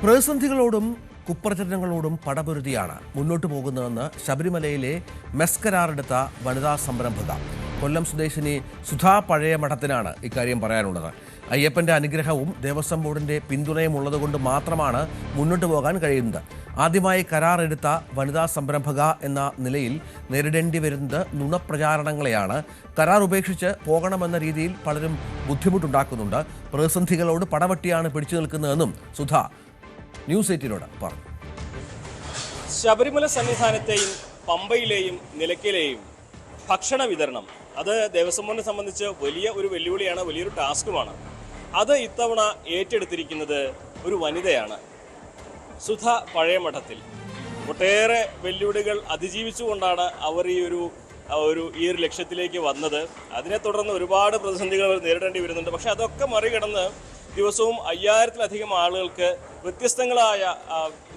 പ്രതിസന്ധികളോടും കുപ്രചരണങ്ങളോടും പടപൊരുതിയാണ് മുന്നോട്ടു പോകുന്നതെന്ന് ശബരിമലയിലെ മെസ് കരാറെടുത്ത വനിതാ സംരംഭക കൊല്ലം സ്വദേശിനി സുധാ പഴയ മഠത്തിനാണ് ഇക്കാര്യം പറയാനുള്ളത്. അയ്യപ്പന്റെ അനുഗ്രഹവും ദേവസ്വം ബോർഡിന്റെ പിന്തുണയും ഉള്ളതുകൊണ്ട് മാത്രമാണ് മുന്നോട്ടു പോകാൻ കഴിയുന്നത്. ആദ്യമായി കരാറെടുത്ത വനിതാ സംരംഭക എന്ന നിലയിൽ നേരിടേണ്ടി വരുന്നത് നുണപ്രചാരണങ്ങളെയാണ്. കരാർ ഉപേക്ഷിച്ച് പോകണമെന്ന രീതിയിൽ പലരും ബുദ്ധിമുട്ടുണ്ടാക്കുന്നുണ്ട്. പ്രതിസന്ധികളോട് പടവട്ടിയാണ് പിടിച്ചു നിൽക്കുന്നതെന്നും സുധ ന്യൂസ് 18 പറഞ്ഞു. ശബരിമല സന്നിധാനത്തെയും പമ്പയിലെയും നിലയ്ക്കലെയും ഭക്ഷണ വിതരണം അത് ദേവസ്വം ബോർഡിനെ സംബന്ധിച്ച് വലിയ ഒരു വെല്ലുവിളിയാണ്, വലിയൊരു ടാസ്കുമാണ്. അത് ഇത്തവണ ഏറ്റെടുത്തിരിക്കുന്നത് ഒരു വനിതയാണ്, സുധ പഴയ മഠത്തിൽ. ഒട്ടേറെ വെല്ലുവിളികൾ അതിജീവിച്ചുകൊണ്ടാണ് അവർ ഈ ഒരു ലക്ഷ്യത്തിലേക്ക് വന്നത്. അതിനെ തുടർന്ന് ഒരുപാട് പ്രതിസന്ധികൾ നേരിടേണ്ടി വരുന്നുണ്ട്. പക്ഷെ അതൊക്കെ മറികടന്ന് ദിവസവും 5000-ലധികം ആളുകൾക്ക് വ്യത്യസ്തങ്ങളായ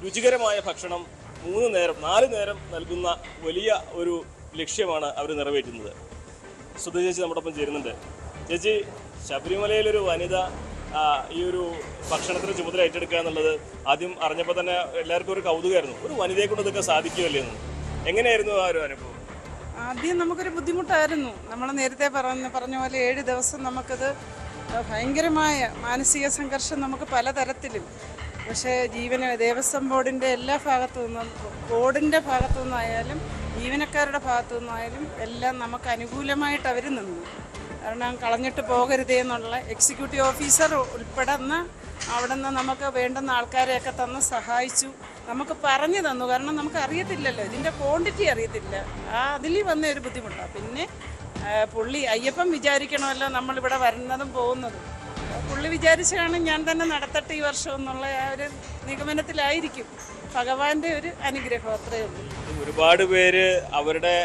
രുചികരമായ ഭക്ഷണം 4 നേരം നൽകുന്ന വലിയ ഒരു ലക്ഷ്യമാണ് അവർ നിറവേറ്റുന്നത്. സുധ ചേച്ചി നമ്മോടൊപ്പം ചേരുന്നുണ്ട്. ചേച്ചി, ശബരിമലയിലൊരു വനിത ഈ ഒരു ഭക്ഷണത്തിന് ചുമതല ഏറ്റെടുക്കുക എന്നുള്ളത് ആദ്യം അറിഞ്ഞപ്പോൾ തന്നെ എല്ലാവർക്കും ഒരു കൗതുകമായിരുന്നു. ഒരു വനിതയെ കൊണ്ട് ഇതൊക്കെ സാധിക്കുമല്ലേ എന്ന്. എങ്ങനെയായിരുന്നു ആ ഒരു അനുഭവം? ആദ്യം നമുക്കൊരു ബുദ്ധിമുട്ടായിരുന്നു. നമ്മൾ നേരത്തെ പറഞ്ഞ പോലെ 7 ദിവസം നമുക്കത് ഭയങ്കരമായ മാനസിക സംഘർഷം നമുക്ക് പലതരത്തിലും. പക്ഷേ ദേവസ്വം ബോർഡിൻ്റെ എല്ലാ ഭാഗത്തു നിന്നും, ബോർഡിൻ്റെ ഭാഗത്തു നിന്നായാലും ജീവനക്കാരുടെ ഭാഗത്തു നിന്നായാലും എല്ലാം നമുക്ക് അനുകൂലമായിട്ട് അവർ നിന്നു. കാരണം കളഞ്ഞിട്ട് പോകരുതേ എന്നുള്ള എക്സിക്യൂട്ടീവ് ഓഫീസർ ഉൾപ്പെടുന്ന അവിടെ നിന്ന് നമുക്ക് വേണ്ടുന്ന ആൾക്കാരെയൊക്കെ തന്ന് സഹായിച്ചു, നമുക്ക് പറഞ്ഞു തന്നു. കാരണം നമുക്ക് അറിയത്തില്ലല്ലോ, ഇതിൻ്റെ ക്വാണ്ടിറ്റി അറിയത്തില്ല. അതിൽ വന്ന ഒരു ബുദ്ധിമുട്ടാണ്. പിന്നെ പുള്ളി അയ്യപ്പൻ വിചാരിക്കണമല്ലോ നമ്മളിവിടെ വരുന്നതും പോകുന്നതും. പുള്ളി വിചാരിച്ചാണ് ഞാൻ തന്നെ നടത്തട്ടെ ഈ വർഷം എന്നുള്ള ആ ഒരു നിഗമനത്തിലായിരിക്കും. ഭഗവാന്റെ ഒരു അനുഗ്രഹം, അത്രയേ ഉള്ളൂ. ഒരുപാട് പേര് അവരുടെ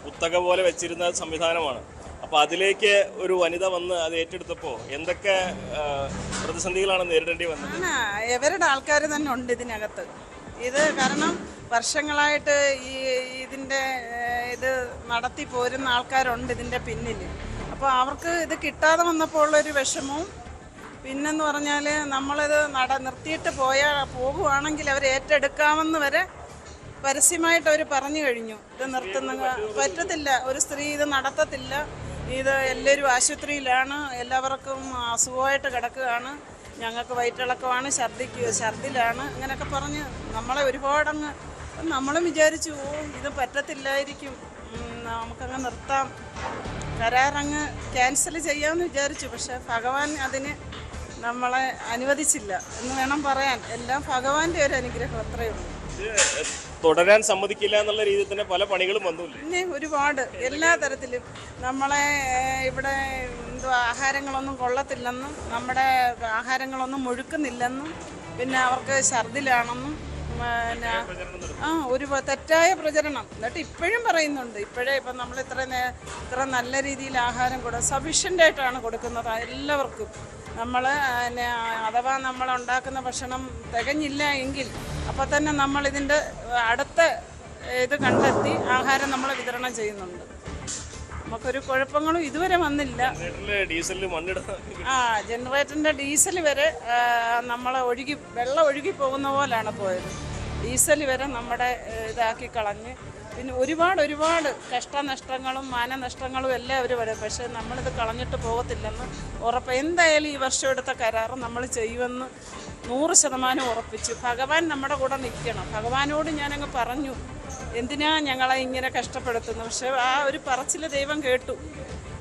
കുത്തക പോലെ വെച്ചിരുന്ന സംവിധാനമാണ്. അപ്പോൾ അതിലേക്ക് ഒരു വനിത വന്ന് അത് ഏറ്റെടുത്തപ്പോൾ എന്തൊക്കെ പ്രതിസന്ധികളാണ് നേരിടേണ്ടി വന്നത്? ഇവരുടെ ആൾക്കാർ തന്നെ ഉണ്ട് ഇതിനകത്ത്. ഇത് കാരണം വർഷങ്ങളായിട്ട് ഇതിൻ്റെ ഇത് നടത്തി പോരുന്ന ആൾക്കാരുണ്ട് ഇതിൻ്റെ പിന്നിൽ. അപ്പോൾ അവർക്ക് ഇത് കിട്ടാതെ വന്നപ്പോൾ ഉള്ളൊരു വിഷമവും, പിന്നെന്ന് പറഞ്ഞാൽ നമ്മളിത് നിർത്തിയിട്ട് പോകുവാണെങ്കിൽ അവർ ഏറ്റെടുക്കാമെന്ന് വരെ പരസ്യമായിട്ട് അവർ പറഞ്ഞു കഴിഞ്ഞു. ഇത് നിർത്തുന്ന പറ്റത്തില്ല, ഒരു സ്ത്രീ ഇത് നടത്തത്തില്ല, ഇത് എല്ലാവരും ആശുപത്രിയിലാണ്, എല്ലാവർക്കും അസുഖമായിട്ട് കിടക്കുകയാണ്, ഞങ്ങൾക്ക് വയറ്റിളക്കമാണ്, ഛർദിലാണ്, അങ്ങനെയൊക്കെ പറഞ്ഞ് നമ്മളെ ഒരുപാടങ്ങ് നമ്മളും വിചാരിച്ചു ഇത് പറ്റത്തില്ലായിരിക്കും, നമുക്കങ്ങ് നിർത്താം, കരാറങ്ങ് ക്യാൻസൽ ചെയ്യാമെന്ന് വിചാരിച്ചു. പക്ഷെ ഭഗവാൻ അതിന് നമ്മളെ അനുവദിച്ചില്ല എന്ന് വേണം പറയാൻ. എല്ലാം ഭഗവാന്റെ ഒരു അനുഗ്രഹം, അത്രയേ ഉള്ളൂ. തുടരാൻ സമ്മതിക്കില്ല എന്നുള്ള രീതിയിൽ തന്നെ പല പണികളും വന്നു. പിന്നെ ഒരുപാട് എല്ലാ തരത്തിലും നമ്മളെ ഇവിടെ ആഹാരങ്ങളൊന്നും കൊള്ളത്തില്ലെന്നും നമ്മുടെ ആഹാരങ്ങളൊന്നും മുഴുക്കുന്നില്ലെന്നും പിന്നെ അവർക്ക് ഛർദിലാണെന്നും പിന്നെ ഒരു തെറ്റായ പ്രചരണം. എന്നിട്ട് ഇപ്പോഴും പറയുന്നുണ്ട്. ഇപ്പം നമ്മൾ ഇത്ര നല്ല രീതിയിൽ ആഹാരം സഫീഷ്യൻ്റ് ആയിട്ടാണ് കൊടുക്കുന്നത് എല്ലാവർക്കും. നമ്മൾ അഥവാ നമ്മൾ ഉണ്ടാക്കുന്ന ഭക്ഷണം തികഞ്ഞില്ല എങ്കിൽ അപ്പോൾ തന്നെ നമ്മളിതിൻ്റെ അടുത്ത ഇത് കണ്ടെത്തി ആഹാരം നമ്മൾ വിതരണം ചെയ്യുന്നുണ്ട്. നമുക്കൊരു കുഴപ്പങ്ങളും ഇതുവരെ വന്നില്ല. ജനറേറ്ററിൻ്റെ ഡീസൽ വരെ നമ്മളെ വെള്ളം ഒഴുകി പോകുന്ന പോലാണ് പോയത്. ഡീസൽ വരെ നമ്മുടെ ഇതാക്കി കളഞ്ഞ്. പിന്നെ ഒരുപാട് കഷ്ടനഷ്ടങ്ങളും മാനനഷ്ടങ്ങളും എല്ലാം അവർ വരും. പക്ഷേ നമ്മളിത് കളഞ്ഞിട്ട് പോകത്തില്ലെന്ന് ഉറപ്പ്. എന്തായാലും ഈ വർഷം എടുത്ത കരാറ് നമ്മൾ ചെയ്യുമെന്ന് 100% ഉറപ്പിച്ചു. ഭഗവാൻ നമ്മുടെ കൂടെ നിൽക്കണം. ഭഗവാനോട് ഞാനങ്ങ് പറഞ്ഞു, എന്തിനാ ഞങ്ങളെ ഇങ്ങനെ കഷ്ടപ്പെടുത്തുന്നു. പക്ഷെ ആ ഒരു പറച്ചിൽ ദൈവം കേട്ടു.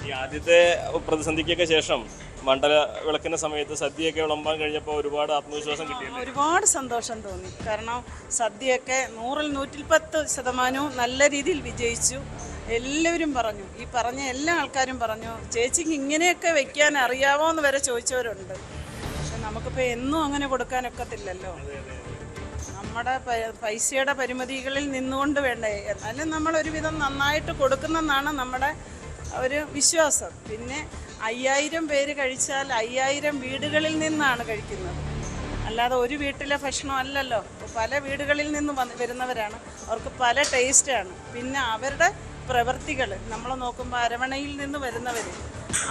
ഈ ആദ്യത്തെ പ്രതിസന്ധിക്കൊക്കെ ശേഷം മണ്ഡല വിളക്കുന്ന സമയത്ത് സദ്യയൊക്കെ വിളമ്പാൻ കഴിഞ്ഞപ്പോൾ ഒരുപാട് ആത്മവിശ്വാസം കിട്ടി. ഒരുപാട് സന്തോഷം തോന്നി. കാരണം സദ്യയൊക്കെ 100-110% നല്ല രീതിയിൽ വിജയിച്ചു. എല്ലാവരും പറഞ്ഞു, ഈ പറഞ്ഞ എല്ലാ ആൾക്കാരും പറഞ്ഞു, ചേച്ചിക്ക് ഇങ്ങനെയൊക്കെ വെക്കാൻ അറിയാവോ എന്ന് വരെ ചോദിച്ചവരുണ്ട്. പക്ഷെ നമുക്കിപ്പോൾ എന്നും അങ്ങനെ കൊടുക്കാനൊക്കത്തില്ലല്ലോ. നമ്മുടെ പൈസയുടെ പരിമിതികളിൽ നിന്നുകൊണ്ട് വേണ്ടേ. എന്നാലും നമ്മളൊരുവിധം നന്നായിട്ട് കൊടുക്കുന്നെന്നാണ് നമ്മുടെ ഒരു വിശ്വാസം. പിന്നെ 5000 പേര് കഴിച്ചാൽ 5000 വീടുകളിൽ നിന്നാണ് കഴിക്കുന്നത്, അല്ലാതെ ഒരു വീട്ടിലെ ഭക്ഷണം അല്ലല്ലോ. പല വീടുകളിൽ നിന്ന് വരുന്നവരാണ്, അവർക്ക് പല ടേസ്റ്റാണ്. പിന്നെ അവരുടെ പ്രവൃത്തികൾ നമ്മൾ നോക്കുമ്പോൾ അരവണയിൽ നിന്ന് വരുന്നവർ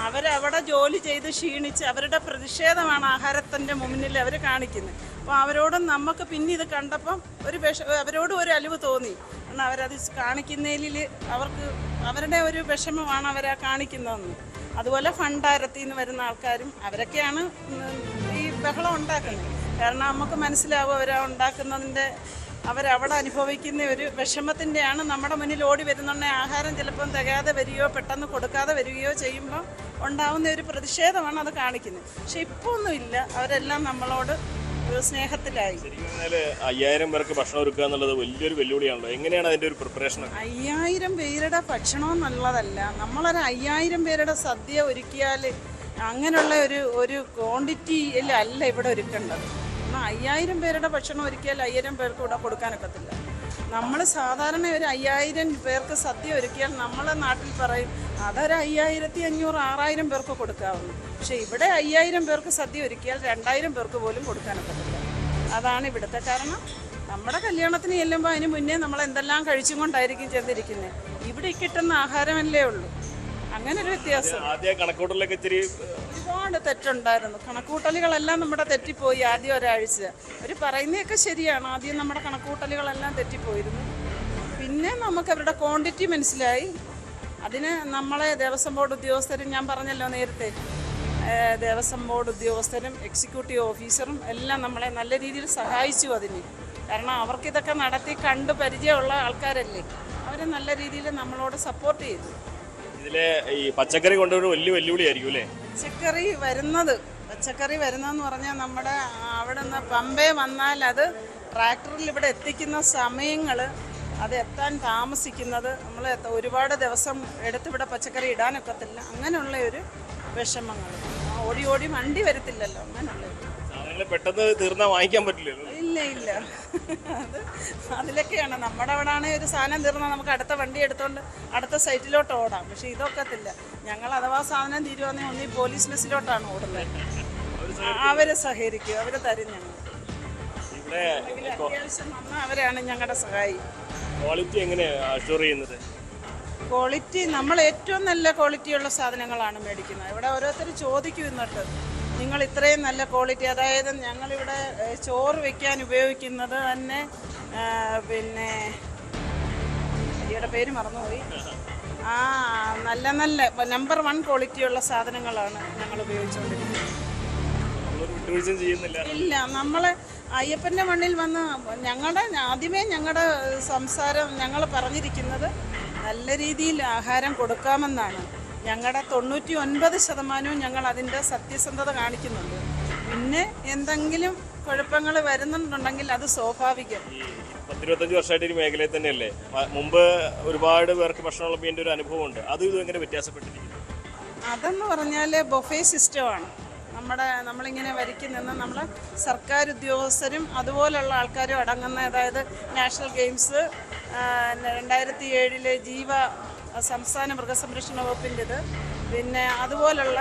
അവരവിടെ ജോലി ചെയ്ത് ക്ഷീണിച്ച് അവരുടെ പ്രതിഷേധമാണ് ആഹാരത്തിൻ്റെ മുന്നിൽ അവർ കാണിക്കുന്നത്. അപ്പോൾ അവരോടും നമുക്ക് പിന്നെ ഇത് കണ്ടപ്പം അവരോടും ഒരു അലിവ് തോന്നി. കാരണം അവരത് കാണിക്കുന്നതിൽ അവർക്ക് അവരുടെ ഒരു വിഷമമാണ് അവരാ കാണിക്കുന്നതെന്ന്. അതുപോലെ ഭണ്ഡാരത്തിൽ നിന്ന് വരുന്ന ആൾക്കാരും അവരൊക്കെയാണ് ഈ ബഹളം ഉണ്ടാക്കുന്നത്. കാരണം നമുക്ക് മനസ്സിലാവും അവരാ ഉണ്ടാക്കുന്നതിൻ്റെ അവരവിടെ അനുഭവിക്കുന്ന ഒരു വിഷമത്തിൻ്റെയാണ് നമ്മുടെ മുന്നിൽ ഓടി വരുന്നുണ്ടെ ആഹാരം ചിലപ്പം തികയാതെ വരികയോ പെട്ടെന്ന് കൊടുക്കാതെ വരികയോ ചെയ്യുമ്പോൾ ഉണ്ടാവുന്ന ഒരു പ്രതിഷേധമാണ് അത് കാണിക്കുന്നത്. പക്ഷെ ഇപ്പോൾ ഒന്നുമില്ല, അവരെല്ലാം നമ്മളോട് സ്നേഹത്തിലായി. 5000 പേർക്ക് ഭക്ഷണം ഒരുക്കുക എന്നുള്ളത് വലിയൊരു വെല്ലുവിളിയാണല്ലോ. എങ്ങനെയാണ് അതിൻ്റെ ഒരു പ്രിപ്പറേഷൻ? 5000 പേരുടെ ഭക്ഷണം എന്നുള്ളതല്ല, നമ്മളൊരു 5000 പേരുടെ സദ്യ ഒരുക്കിയാൽ അങ്ങനെയുള്ള ഒരു ക്വാണ്ടിറ്റിയിൽ അല്ല ഇവിടെ ഒരുക്കേണ്ടത്. 5000 പേരുടെ ഭക്ഷണം ഒരുക്കിയാൽ 1000 പേർക്ക് ഇവിടെ കൊടുക്കാനൊക്കത്തില്ല. നമ്മൾ സാധാരണ ഒരു 5000 പേർക്ക് സദ്യ ഒരുക്കിയാൽ നമ്മളെ നാട്ടിൽ പറയും അതൊരു 5500 6000 പേർക്ക് കൊടുക്കാവുന്നു. പക്ഷേ ഇവിടെ 5000 പേർക്ക് സദ്യ ഒരുക്കിയാൽ 2000 പേർക്ക് പോലും കൊടുക്കാനൊക്കത്തില്ല. അതാണ് ഇവിടുത്തെ കാരണം. നമ്മുടെ കല്യാണത്തിന് ചെല്ലുമ്പോൾ അതിന് മുന്നേ നമ്മൾ എന്തെല്ലാം കഴിച്ചും കൊണ്ടായിരിക്കും ചെന്നിരിക്കുന്നത്. ഇവിടെ കിട്ടുന്ന ആഹാരമല്ലേ ഉള്ളൂ. അങ്ങനെ ഒരു വ്യത്യാസം. കണക്കൂട്ടലൊക്കെ ഒരുപാട് തെറ്റുണ്ടായിരുന്നു. കണക്കൂട്ടലുകളെല്ലാം നമ്മുടെ തെറ്റിപ്പോയി. ആദ്യം ഒരാഴ്ച അവർ പറയുന്നതൊക്കെ ശരിയാണ്. ആദ്യം നമ്മുടെ കണക്കൂട്ടലുകളെല്ലാം തെറ്റിപ്പോയിരുന്നു. പിന്നെ നമുക്ക് അവരുടെ ക്വാണ്ടിറ്റി മനസ്സിലായി. അതിന് നമ്മളെ ദേവസ്വം ബോർഡ് ഉദ്യോഗസ്ഥരും, ഞാൻ പറഞ്ഞല്ലോ നേരത്തെ, ദേവസ്വം ബോർഡ് ഉദ്യോഗസ്ഥരും എക്സിക്യൂട്ടീവ് ഓഫീസറും എല്ലാം നമ്മളെ നല്ല രീതിയിൽ സഹായിച്ചു അതിന്. കാരണം അവർക്കിതൊക്കെ നടത്തി കണ്ട് പരിചയമുള്ള ആൾക്കാരല്ലേ. അവർ നല്ല രീതിയിൽ നമ്മളോട് സപ്പോർട്ട് ചെയ്തു. ഇതിലെ ഈ പച്ചക്കറി കൊണ്ടൊരു വലിയ വെല്ലുവിളിയായിരിക്കും അല്ലേ? പച്ചക്കറി വരുന്നതെന്ന് പറഞ്ഞാൽ നമ്മുടെ അവിടെ നിന്ന് പമ്പേ വന്നാൽ അത് ട്രാക്ടറിൽ ഇവിടെ എത്തിക്കുന്ന സമയങ്ങൾ, അത് എത്താൻ താമസിക്കുന്നത്, നമ്മൾ ഒരുപാട് ദിവസം എടുത്തിവിടെ പച്ചക്കറി ഇടാനൊക്കത്തില്ല. അങ്ങനെയുള്ള ഒരു വിഷമങ്ങൾ. ഓടി ഓടി വണ്ടി വരത്തില്ലല്ലോ. അങ്ങനെയുള്ള പെട്ടെന്ന് തീർന്നാൽ വാങ്ങിക്കാൻ പറ്റില്ലല്ലോ. ഇല്ല അതിലൊക്കെയാണ്. നമ്മുടെ അവിടെ ആണെങ്കിൽ ഒരു സാധനം തീർന്നാൽ നമുക്ക് അടുത്ത വണ്ടി എടുത്തുകൊണ്ട് അടുത്ത സൈറ്റിലോട്ട് ഓടാം. പക്ഷെ ഇതൊക്കത്തില്ല. ഞങ്ങൾ അഥവാ സാധനം തീരുവാണെങ്കിൽ ഒന്നീ പോലീസ് ബസ്സിലോട്ടാണ് ഓടുന്നത്. അവര് സഹകരിക്കും, അവര് തരും. ഞങ്ങൾ അത്യാവശ്യം വന്നാൽ അവരാണ് ഞങ്ങളുടെ സഹായി. ക്വാളിറ്റി എങ്ങനെയാണ് അഷ്യൂർ ചെയ്യുന്നത്? ക്വാളിറ്റി നമ്മൾ ഏറ്റവും നല്ല ക്വാളിറ്റിയുള്ള സാധനങ്ങളാണ് മേടിക്കുന്നത്. ഇവിടെ ഓരോരുത്തർ ചോദിക്കും എന്നിട്ട് നിങ്ങൾ ഇത്രയും നല്ല ക്വാളിറ്റി, അതായത് ഞങ്ങളിവിടെ ചോറ് വെക്കാൻ ഉപയോഗിക്കുന്നത് തന്നെ പിന്നെ അരിയുടെ പേര് മറന്നുപോയി. നല്ല നമ്പർ 1 ക്വാളിറ്റിയുള്ള സാധനങ്ങളാണ് ഞങ്ങൾ ഉപയോഗിച്ചുകൊണ്ടിരിക്കുന്നത്. ഇല്ല, നമ്മൾ അയ്യപ്പൻ്റെ മണ്ണിൽ വന്ന് ഞങ്ങളുടെ സംസാരം ഞങ്ങൾ പറഞ്ഞിരിക്കുന്നത് നല്ല രീതിയിൽ ആഹാരം കൊടുക്കാമെന്നാണ്. ഞങ്ങളുടെ 99% ഞങ്ങൾ അതിൻ്റെ സത്യസന്ധത കാണിക്കുന്നുണ്ട്. പിന്നെ എന്തെങ്കിലും കുഴപ്പങ്ങൾ വരുന്നുണ്ടെങ്കിൽ അത് സ്വാഭാവികം. 10-25 വർഷമായിട്ട് ഈ മേഖലയിൽ തന്നെയല്ലേ? മുമ്പ് ഒരുപാട് പേർക്ക് ഭക്ഷണം ഉള്ളതിൻ്റെ ഒരു അനുഭവമുണ്ട്. അത് ഇതെങ്ങനെ വ്യത്യാസപ്പെട്ടിരിക്കുന്നു? അതെന്ന് പറഞ്ഞാൽ ബൊഫേ സിസ്റ്റമാണ്. നമ്മളിങ്ങനെ വരിക്ക് നിന്ന് നമ്മൾ സർക്കാർ ഉദ്യോഗസ്ഥരും അതുപോലുള്ള ആൾക്കാരും അടങ്ങുന്ന, അതായത് നാഷണൽ ഗെയിംസ് 2007 ജീവ സംസ്ഥാന മൃഗസംരക്ഷണ വകുപ്പിൻ്റെത്, പിന്നെ അതുപോലുള്ള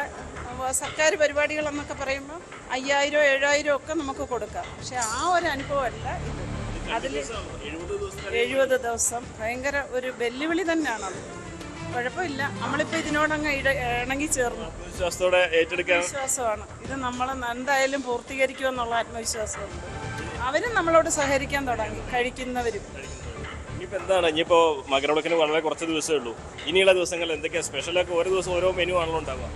സർക്കാർ പരിപാടികളെന്നൊക്കെ പറയുമ്പോൾ 5000 7000 ഒക്കെ നമുക്ക് കൊടുക്കാം. പക്ഷെ ആ ഒരു അനുഭവമല്ല ഇത്. അതിൽ 70 ദിവസം ഭയങ്കര ഒരു വെല്ലുവിളി തന്നെയാണത്. കുഴപ്പമില്ല, നമ്മളിപ്പോൾ ഇതിനോടങ്ങ് ഇണങ്ങി ചേർന്നു. വിശ്വാസമാണ് ഇത്. നമ്മൾ എന്തായാലും പൂർത്തീകരിക്കുമെന്നുള്ള ആത്മവിശ്വാസമുണ്ട്. അവരും നമ്മളോട് സഹകരിക്കാൻ തുടങ്ങി, കഴിക്കുന്നവരും. ഇനിയിപ്പോൾ എന്താണ്, ഇനിയിപ്പോൾ മകരവിളക്കിന് വളരെ കുറച്ച് ദിവസമേ ഉള്ളൂ. ഇനിയുള്ള ദിവസങ്ങൾ എന്തൊക്കെയാണ് സ്പെഷ്യലൊക്കെ? ഓരോ ദിവസം ഓരോ മെനു ആണല്ലോ ഉണ്ടാവുക.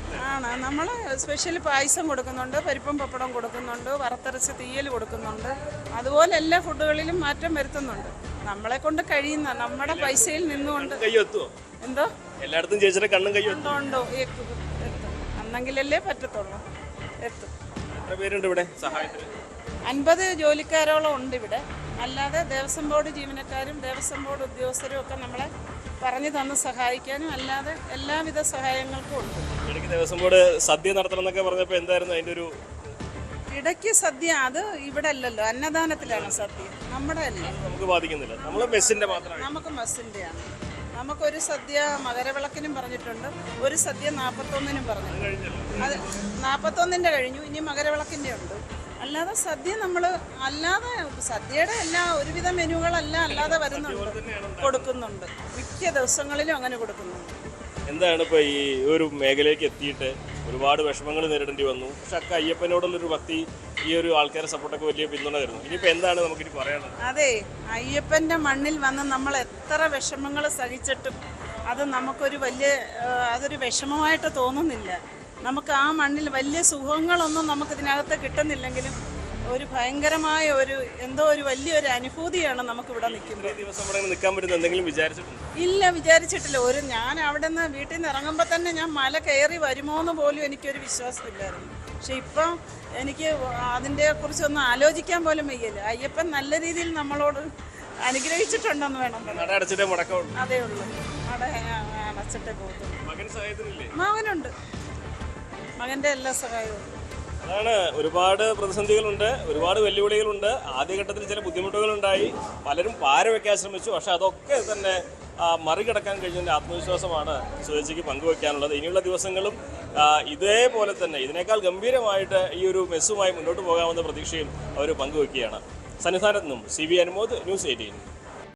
നമ്മൾ സ്പെഷ്യൽ പായസം കൊടുക്കുന്നുണ്ട്, പരിപ്പും പപ്പടം കൊടുക്കുന്നുണ്ട്, വറുത്തരച്ച തീയൽ കൊടുക്കുന്നുണ്ട്. അതുപോലെ എല്ലാ ഫുഡുകളിലും മാറ്റം വരുത്തുന്നുണ്ട്. നമ്മളെ കൊണ്ട് കഴിയുന്ന നമ്മുടെ പൈസയിൽ നിന്നുകൊണ്ട്. എന്തോ എല്ലായിടത്തും ചേച്ചിയുടെ കണ്ണും കയ്യും ഉണ്ടോ? എത്തും, അന്നെങ്കിലല്ലേ പറ്റത്തുള്ളൂ. എത്തും. എത്ര പേരുണ്ട് ഇവിടെ സഹായത്തിന്? 50 ജോലിക്കാരോളം ഉണ്ട് ഇവിടെ. അല്ലാതെ ദേവസ്വം ബോർഡ് ജീവനക്കാരും ദേവസ്വം ബോർഡ് ഉദ്യോഗസ്ഥരും ഒക്കെ നമ്മളെ പറഞ്ഞു തന്ന് സഹായിക്കാനും അല്ലാതെ എല്ലാവിധ സഹായങ്ങൾക്കും ഉണ്ട്. ഇടയ്ക്ക് ദേവസ്വം ബോർഡ് സദ്യ നടത്തണം എന്നൊക്കെ പറഞ്ഞപ്പോൾ എന്തായിരുന്നു അതിൻ്റെ ഒരു? ഇടയ്ക്ക് സദ്യ അത് ഇവിടെ അല്ലല്ലോ, അന്നദാനത്തിലാണ് സദ്യ. നമ്മുടെ അല്ല, നമുക്ക് ബാധിക്കുന്നില്ല. നമ്മൾ മെസ്സിൻ്റെ മാത്രമാണ്. നമുക്ക് മെസ്സിൻ്റെയാണ്. നമുക്കൊരു സദ്യ മകരവിളക്കിനും പറഞ്ഞിട്ടുണ്ട്, ഒരു സദ്യ 41-നും പറഞ്ഞു. അത് 41-ൻ്റെ കഴിഞ്ഞു, ഇനി മകരവിളക്കിൻ്റെ ഉണ്ട്. അല്ലാതെ സദ്യ നമ്മൾ അല്ലാതെ സദ്യയുടെ എല്ലാ ഒരുവിധ മെനുകളെല്ലാം അല്ലാതെ വരുന്നുണ്ട്, കൊടുക്കുന്നുണ്ട്. മിക്ക ദിവസങ്ങളിലും അങ്ങനെ കൊടുക്കുന്നുണ്ട്. എന്താണ് ഇപ്പോൾ ഈ ഒരു മേഖലയിലേക്ക് എത്തിയിട്ട് ഒരുപാട് വിഷമങ്ങൾ നേരിടേണ്ടി വന്നു, പക്ഷെ അക്ക അയ്യപ്പനോടുള്ളൊരു ഭക്തി, ഈ ഒരു ആൾക്കാരെ സപ്പോർട്ടൊക്കെ വലിയ പിന്തുണ തരുന്നു. ഇനിയിപ്പോൾ എന്താണ് നമുക്കിനി പറയാനുള്ളത്? അതെ, അയ്യപ്പൻ്റെ മണ്ണിൽ വന്ന് നമ്മൾ എത്ര വിഷമങ്ങൾ സഹിച്ചിട്ടും അത് നമുക്കൊരു വലിയ അതൊരു വിഷമമായിട്ട് തോന്നുന്നില്ല. നമുക്ക് ആ മണ്ണിൽ വലിയ സുഖങ്ങളൊന്നും നമുക്കിതിനകത്ത് കിട്ടുന്നില്ലെങ്കിലും ഒരു ഭയങ്കരമായ ഒരു എന്തോ ഒരു വലിയൊരു അനുഭൂതിയാണ് നമുക്കിവിടെ നിൽക്കുന്നത്. ഈ ദിവസം ഇവിടെ നിൽക്കാൻ പറ്റുന്ന എന്തെങ്കിലും വിചാരിച്ചിട്ടുണ്ടോ? ഇല്ല, വിചാരിച്ചിട്ടില്ല. ഞാൻ അവിടെ നിന്ന് വീട്ടിൽ നിന്ന് ഇറങ്ങുമ്പോൾ തന്നെ ഞാൻ മല കയറി വരുമോ എന്ന് പോലും എനിക്കൊരു വിശ്വാസമില്ലായിരുന്നു. പക്ഷെ ഇപ്പം എനിക്ക് അതിൻ്റെ കുറിച്ചൊന്നും ആലോചിക്കാൻ പോലും വയ്യല്ല. അയ്യപ്പൻ നല്ല രീതിയിൽ നമ്മളോട് അനുഗ്രഹിച്ചിട്ടുണ്ടെന്ന് വേണം പറയാൻ. നട അടച്ചിട്ടേ മുടക്കമുള്ളൂ. അതേ ഉള്ളൂ, അടച്ചിട്ടേ പോകത്തുള്ളൂ. മകൻ സഹായത്തിനില്ലേ? മകനുണ്ട്, മകൻ്റെ എല്ലാ സഹായവും. അതാണ്, ഒരുപാട് പ്രതിസന്ധികളുണ്ട്, ഒരുപാട് വെല്ലുവിളികളുണ്ട്. ആദ്യഘട്ടത്തിൽ ചില ബുദ്ധിമുട്ടുകളുണ്ടായി, പലരും പാര വയ്ക്കാൻ ശ്രമിച്ചു. പക്ഷെ അതൊക്കെ തന്നെ മറികടക്കാൻ കഴിഞ്ഞതിൻ്റെ ആത്മവിശ്വാസമാണ് സുരേജിക്ക് പങ്കുവയ്ക്കാനുള്ളത്. ഇനിയുള്ള ദിവസങ്ങളും ഇതേപോലെ തന്നെ ഇതിനേക്കാൾ ഗംഭീരമായിട്ട് ഈ ഒരു മെസ്സുമായി മുന്നോട്ട് പോകാമെന്ന പ്രതീക്ഷയും അവർ പങ്കുവയ്ക്കുകയാണ്. സന്നിധാനത്ത് നിന്നും CB അനുമോദ്, ന്യൂസ് 18.